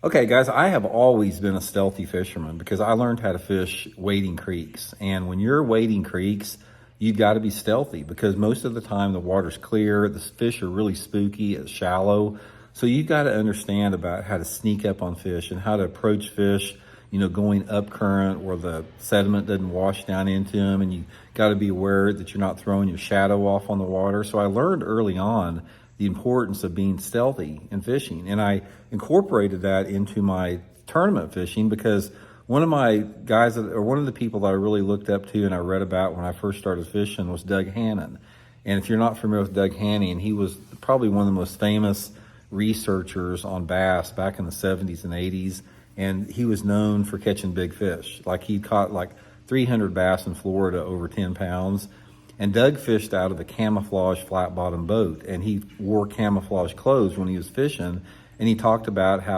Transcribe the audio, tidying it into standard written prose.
Okay, guys, I have always been a stealthy fisherman because I learned how to fish wading creeks. And when you're wading creeks, you've got to be stealthy because most of the time the water's clear, the fish are really spooky, it's shallow. So you've got to understand about how to sneak up on fish and how to approach fish, going up current where the sediment doesn't wash down into them. And you got to be aware that you're not throwing your shadow off on the water. So I learned early on the importance of being stealthy in fishing. And I incorporated that into my tournament fishing because one of my guys, or one of the people that I really looked up to and I read about when I first started fishing was Doug Hannon. And if you're not familiar with Doug Hannon, he was probably one of the most famous researchers on bass back in the 70s and 80s. And he was known for catching big fish. Like he caught like 300 bass in Florida over 10 pounds. And Doug fished out of a camouflage flat bottom boat, and he wore camouflage clothes when he was fishing. And he talked about how